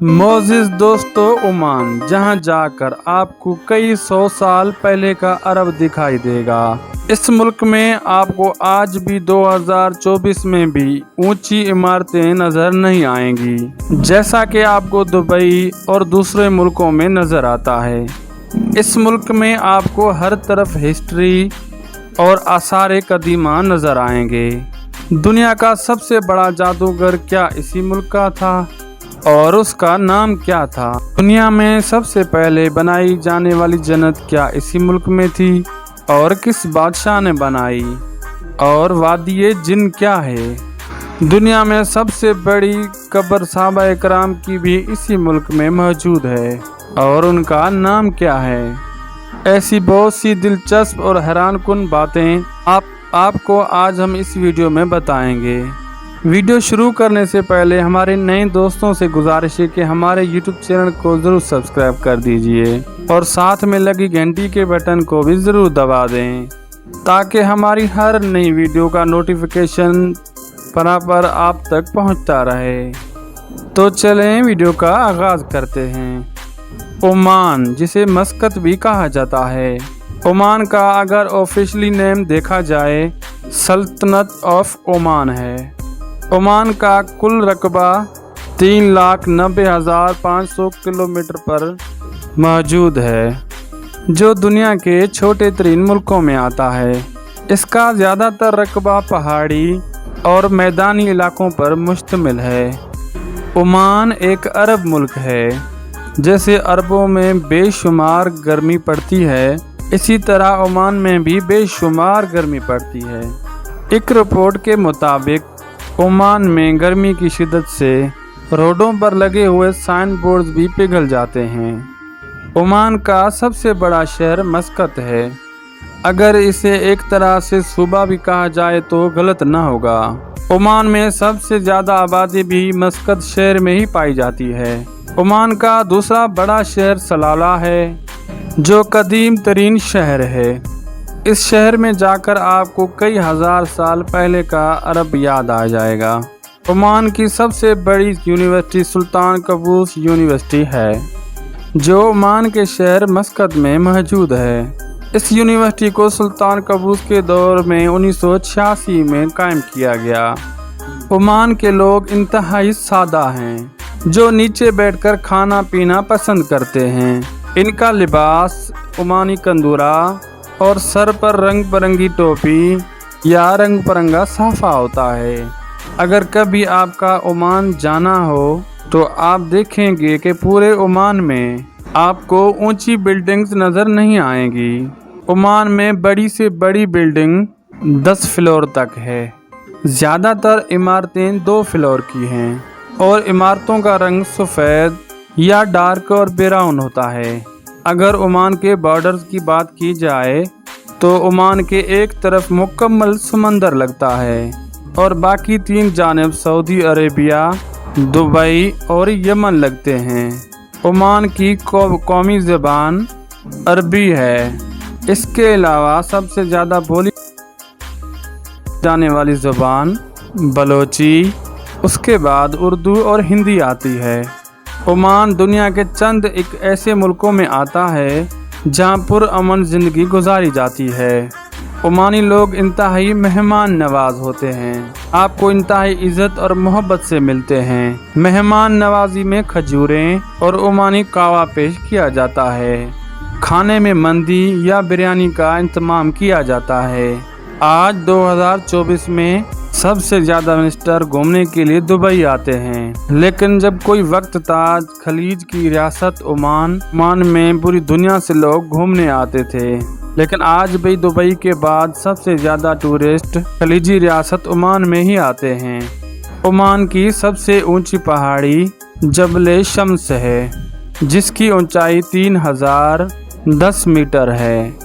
मोअज़्ज़िज़ दोस्तों, ओमान जहां जाकर आपको कई सौ साल पहले का अरब दिखाई देगा। इस मुल्क में आपको आज भी 2024 में भी ऊंची इमारतें नजर नहीं आएंगी, जैसा कि आपको दुबई और दूसरे मुल्कों में नजर आता है। इस मुल्क में आपको हर तरफ हिस्ट्री और आसार कदीमा नजर आएंगे। दुनिया का सबसे बड़ा जादूगर क्या इसी मुल्क का था और उसका नाम क्या था? दुनिया में सबसे पहले बनाई जाने वाली जन्नत क्या इसी मुल्क में थी और किस बादशाह ने बनाई? और वादिये जिन क्या है? दुनिया में सबसे बड़ी कब्र सहाबा कराम की भी इसी मुल्क में मौजूद है और उनका नाम क्या है? ऐसी बहुत सी दिलचस्प और हैरानकुन बातें आपको आज हम इस वीडियो में बताएंगे। वीडियो शुरू करने से पहले हमारे नए दोस्तों से गुजारिश है कि हमारे YouTube चैनल को ज़रूर सब्सक्राइब कर दीजिए और साथ में लगी घंटी के बटन को भी ज़रूर दबा दें ताकि हमारी हर नई वीडियो का नोटिफिकेशन पर आप तक पहुंचता रहे। तो चलें वीडियो का आगाज़ करते हैं। ओमान, जिसे मस्कत भी कहा जाता है, ओमान का अगर ऑफिशियली नेम देखा जाए सल्तनत ऑफ ओमान है। ओमान का कुल रकबा 3,90,500 किलोमीटर पर मौजूद है, जो दुनिया के छोटे तरीन मुल्कों में आता है। इसका ज़्यादातर रकबा पहाड़ी और मैदानी इलाकों पर मुश्तमिल है। ओमान एक अरब मुल्क है। जैसे अरबों में बेशुमार गर्मी पड़ती है, इसी तरह ओमान में भी बेशुमार गर्मी पड़ती है। एक रिपोर्ट के मुताबिक ओमान में गर्मी की शिद्दत से रोडों पर लगे हुए साइन बोर्ड्स भी पिघल जाते हैं। ओमान का सबसे बड़ा शहर मस्कत है। अगर इसे एक तरह से सूबा भी कहा जाए तो गलत न होगा। ओमान में सबसे ज़्यादा आबादी भी मस्कत शहर में ही पाई जाती है। ओमान का दूसरा बड़ा शहर सलाला है, जो कदीम तरीन शहर है। इस शहर में जाकर आपको कई हजार साल पहले का अरब याद आ जाएगा। ओमान की सबसे बड़ी यूनिवर्सिटी सुल्तान कबूस यूनिवर्सिटी है, जो ओमान के शहर मस्कत में मौजूद है। इस यूनिवर्सिटी को सुल्तान कबूस के दौर में 1986 में कायम किया गया। ओमान के लोग इंतहाई सादा हैं, जो नीचे बैठकर खाना पीना पसंद करते हैं। इनका लिबास ओमानी कंदूरा और सर पर रंग बिरंगी टोपी या रंग बिरंगा साफा होता है। अगर कभी आपका ओमान जाना हो तो आप देखेंगे कि पूरे ओमान में आपको ऊंची बिल्डिंग्स नज़र नहीं आएंगी। ओमान में बड़ी से बड़ी बिल्डिंग 10 फ्लोर तक है। ज़्यादातर इमारतें 2 फ्लोर की हैं और इमारतों का रंग सफ़ेद या डार्क और ब्राउन होता है। अगर ओमान के बॉर्डर्स की बात की जाए तो ओमान के एक तरफ मुकम्मल समंदर लगता है और बाकी 3 जानिब सऊदी अरेबिया, दुबई और यमन लगते हैं। ओमान की कौमी ज़बान अरबी है। इसके अलावा सबसे ज़्यादा बोली जाने वाली ज़बान बलोची, उसके बाद उर्दू और हिंदी आती है। ओमान दुनिया के चंद एक ऐसे मुल्कों में आता है जहाँ पुरअमन ज़िंदगी गुजारी जाती है। ओमानी लोग इंतहाई मेहमान नवाज होते हैं, आपको इंतहाई इज़्ज़त और मोहब्बत से मिलते हैं। मेहमान नवाजी में खजूरें और ओमानी कावा पेश किया जाता है। खाने में मंदी या बिरयानी का इंतजाम किया जाता है। आज 2024 में सबसे ज़्यादा विजिटर घूमने के लिए दुबई आते हैं, लेकिन जब कोई वक्त था खलीज की रियासत ओमान में पूरी दुनिया से लोग घूमने आते थे, लेकिन आज भी दुबई के बाद सबसे ज़्यादा टूरिस्ट खलीजी रियासत ओमान में ही आते हैं। ओमान की सबसे ऊंची पहाड़ी जबल शम्स है, जिसकी ऊंचाई 3010 मीटर है।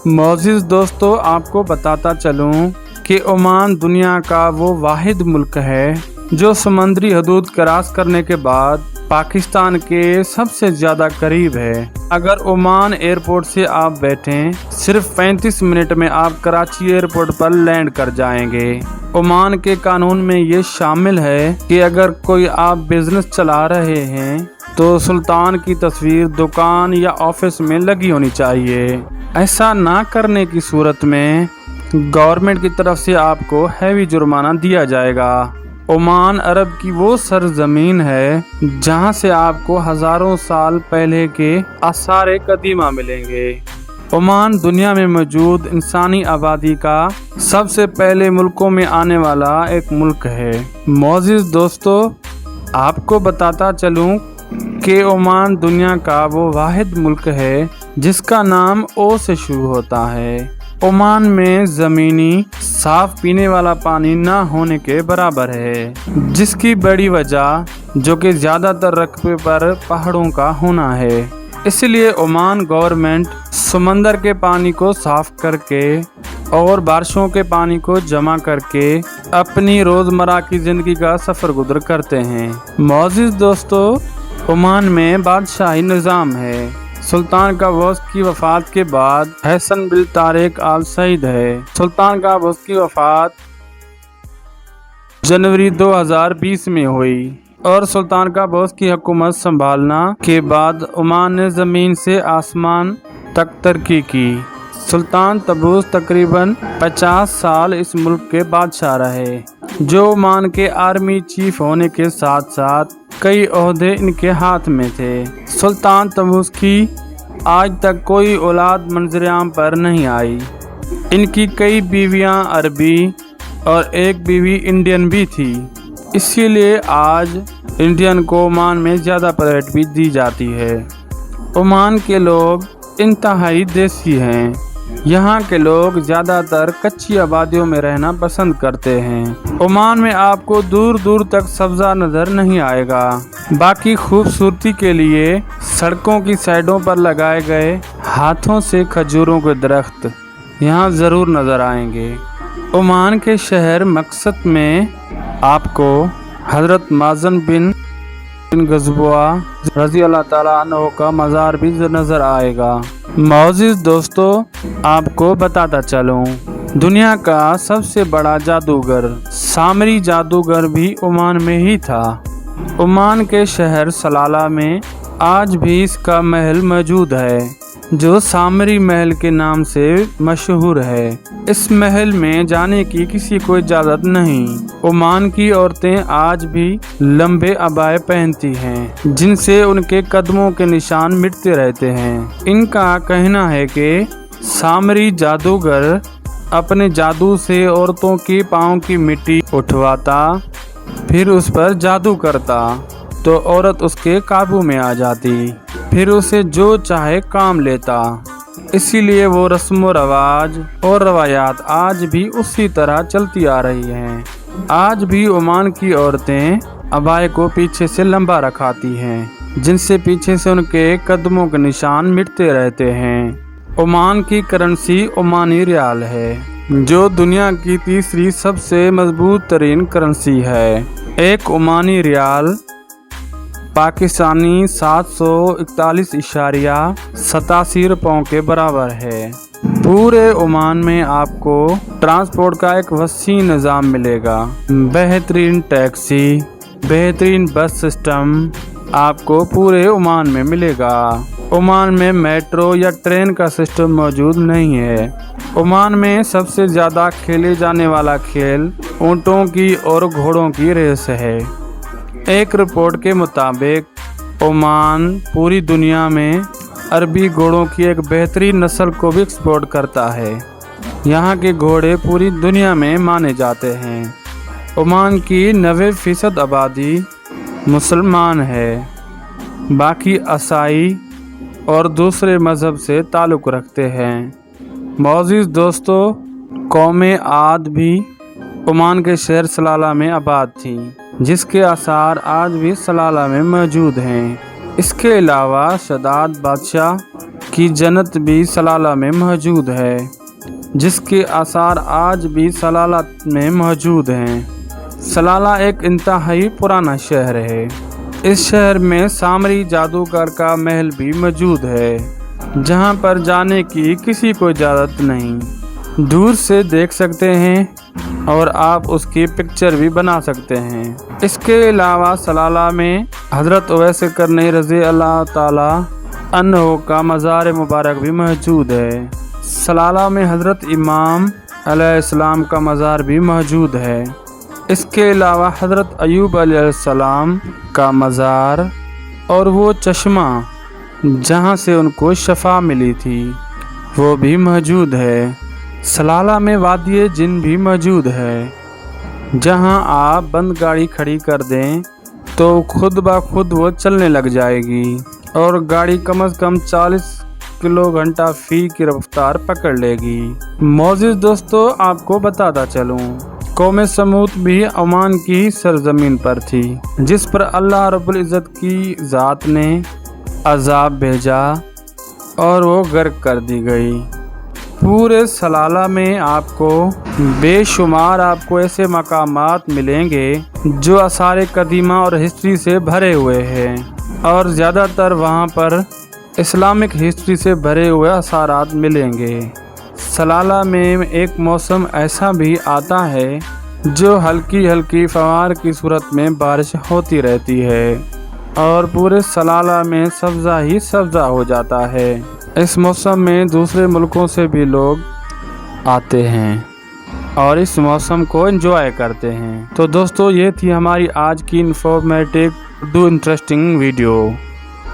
मोअज़्ज़िज़ दोस्तों, आपको बताता चलूँ कि ओमान दुनिया का वो वाहिद मुल्क है जो समुद्री हदूद क्रॉस करने के बाद पाकिस्तान के सबसे ज़्यादा करीब है। अगर ओमान एयरपोर्ट से आप बैठें, सिर्फ 35 मिनट में आप कराची एयरपोर्ट पर लैंड कर जाएंगे। ओमान के कानून में ये शामिल है कि अगर कोई आप बिजनेस चला रहे हैं तो सुल्तान की तस्वीर दुकान या ऑफिस में लगी होनी चाहिए। ऐसा ना करने की सूरत में गवर्नमेंट की तरफ से आपको हैवी जुर्माना दिया जाएगा। ओमान अरब की वो सरजमीन है जहां से आपको हजारों साल पहले के आसार कदीमा मिलेंगे। ओमान दुनिया में मौजूद इंसानी आबादी का सबसे पहले मुल्कों में आने वाला एक मुल्क है। मोअज़्ज़िज़ दोस्तों, आपको बताता चलूं कि ओमान दुनिया का वो वाहिद मुल्क है जिसका नाम ओ से शुरू होता है। ओमान में ज़मीनी साफ पीने वाला पानी ना होने के बराबर है, जिसकी बड़ी वजह जो कि ज़्यादातर रकबे पर पहाड़ों का होना है। इसलिए ओमान गवर्नमेंट समंदर के पानी को साफ करके और बारिशों के पानी को जमा करके अपनी रोज़मर्रा की ज़िंदगी का सफ़र गुजर करते हैं। मोअज़्ज़िज़ दोस्तों, ओमान में बादशाही निज़ाम है। सुल्तान काबूस की वफ़ात के बाद हैसन बिन तारिक आल सईद है। सुल्तान काबूस की वफ़ात जनवरी 2020 में हुई और सुल्तान काबूस की हुकूमत संभालना के बाद ओमान ने ज़मीन से आसमान तक तरक्की की। सुल्तान तबूस तकरीबन 50 साल इस मुल्क के बादशाह रहे, जो ओमान के आर्मी चीफ होने के साथ साथ कई ओहदे इनके हाथ में थे। सुल्तान तबूस की आज तक कोई औलाद मंजर-ए-आम पर नहीं आई। इनकी कई बीवियां अरबी और एक बीवी इंडियन भी थी, इसीलिए आज इंडियन को ओमान में ज़्यादा प्रायोरिटी दी जाती है। ओमान के लोग इंतहाई देसी हैं। यहाँ के लोग ज़्यादातर कच्ची आबादियों में रहना पसंद करते हैं। ओमान में आपको दूर दूर तक सब्ज़ा नज़र नहीं आएगा। बाकी खूबसूरती के लिए सड़कों की साइडों पर लगाए गए हाथों से खजूरों के दरख्त यहाँ ज़रूर नज़र आएंगे। ओमान के शहर मकसद में आपको हज़रत माज़न बिन गज़बुआ रज़ी अल्लाह ताला अन्हु का मज़ार भी नज़र आएगा। मोअज़्ज़िज़ दोस्तों, आपको बताता चलूँ, दुनिया का सबसे बड़ा जादूगर सामरी जादूगर भी ओमान में ही था। ओमान के शहर सलाला में आज भी इसका महल मौजूद है, जो सामरी महल के नाम से मशहूर है। इस महल में जाने की किसी को इजाज़त नहीं। ओमान की औरतें आज भी लंबे अबाए पहनती हैं, जिनसे उनके कदमों के निशान मिटते रहते हैं। इनका कहना है कि सामरी जादूगर अपने जादू से औरतों के पाँव की मिट्टी उठवाता, फिर उस पर जादू करता तो औरत उसके काबू में आ जाती, फिर उसे जो चाहे काम लेता। इसीलिए वो रस्म व रवाज और रवायात आज भी उसी तरह चलती आ रही हैं। आज भी ओमान की औरतें अबाए को पीछे से लंबा रखाती हैं, जिनसे पीछे से उनके कदमों के निशान मिटते रहते हैं। ओमान की करेंसी ओमानी रियाल है, जो दुनिया की तीसरी सबसे मजबूत तरीन करेंसी है। एक ओमानी रियाल पाकिस्तानी 741.87 रुपयों के बराबर है। पूरे ओमान में आपको ट्रांसपोर्ट का एक वसी निज़ाम मिलेगा। बेहतरीन टैक्सी, बेहतरीन बस सिस्टम आपको पूरे ओमान में मिलेगा। ओमान में मेट्रो या ट्रेन का सिस्टम मौजूद नहीं है। ओमान में सबसे ज़्यादा खेले जाने वाला खेल ऊँटों की और घोड़ों की रेस है। एक रिपोर्ट के मुताबिक ओमान पूरी दुनिया में अरबी घोड़ों की एक बेहतरीन नस्ल को भी एक्सपोर्ट करता है। यहाँ के घोड़े पूरी दुनिया में माने जाते हैं। ओमान की 90% आबादी मुसलमान है, बाकी ईसाई और दूसरे मज़हब से ताल्लुक़ रखते हैं। मोअज़्ज़िज़ दोस्तों, कौमें आद भी ओमान के शहर सलाला में आबाद थी, जिसके आसार आज भी सलाला में मौजूद हैं। इसके अलावा शदाद बादशाह की जन्नत भी सलाला में मौजूद है, जिसके आसार आज भी सलाला में मौजूद हैं। सलाला एक इंतहाई पुराना शहर है। इस शहर में सामरी जादूगर का महल भी मौजूद है, जहां पर जाने की किसी को इजाज़त नहीं। दूर से देख सकते हैं और आप उसकी पिक्चर भी बना सकते हैं। इसके अलावा सलाला में हज़रत उवैस करनी रज़ी अल्लाह ताला अन्हु का मज़ार मुबारक भी मौजूद है। सलाला में हज़रत इमाम अलैहिस्सलाम का मज़ार भी मौजूद है। इसके अलावा हज़रत अयूब अलैहिस्सलाम का मज़ार और वो चश्मा जहाँ से उनको शफा मिली थी वो भी मौजूद है। सलाला में वादिय जिन भी मौजूद है, जहाँ आप बंद गाड़ी खड़ी कर दें तो खुद ब खुद वो चलने लग जाएगी और गाड़ी कम से कम 40 किलो घंटा फी की रफ्तार पकड़ लेगी। मौजूद दोस्तों, आपको बताता चलूँ, कौम समूद भी ओमान की सरजमीन पर थी, जिस पर अल्लाह रब्बुल इज़्ज़त की ज़ात ने अज़ाब भेजा और वो गर्क कर दी गई। पूरे सलाला में आपको बेशुमार ऐसे मकामात मिलेंगे जो आसार कदीमा और हिस्ट्री से भरे हुए हैं और ज़्यादातर वहाँ पर इस्लामिक हिस्ट्री से भरे हुए आसारात मिलेंगे। सलाला में एक मौसम ऐसा भी आता है जो हल्की हल्की फवार की सूरत में बारिश होती रहती है और पूरे सलाला में सब्ज़ा ही सब्ज़ा हो जाता है। इस मौसम में दूसरे मुल्कों से भी लोग आते हैं और इस मौसम को एंजॉय करते हैं। तो दोस्तों, ये थी हमारी आज की इंफॉर्मेटिव इंटरेस्टिंग वीडियो।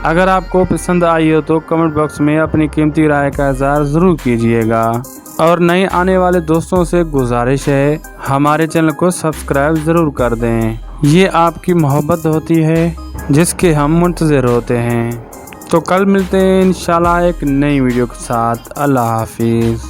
अगर आपको पसंद आई हो तो कमेंट बॉक्स में अपनी कीमती राय का इज़हार ज़रूर कीजिएगा और नए आने वाले दोस्तों से गुजारिश है हमारे चैनल को सब्सक्राइब ज़रूर कर दें। ये आपकी मोहब्बत होती है जिसके हम मुंतज़िर होते हैं। तो कल मिलते हैं इंशाल्लाह एक नई वीडियो के साथ। अल्लाह हाफिज़।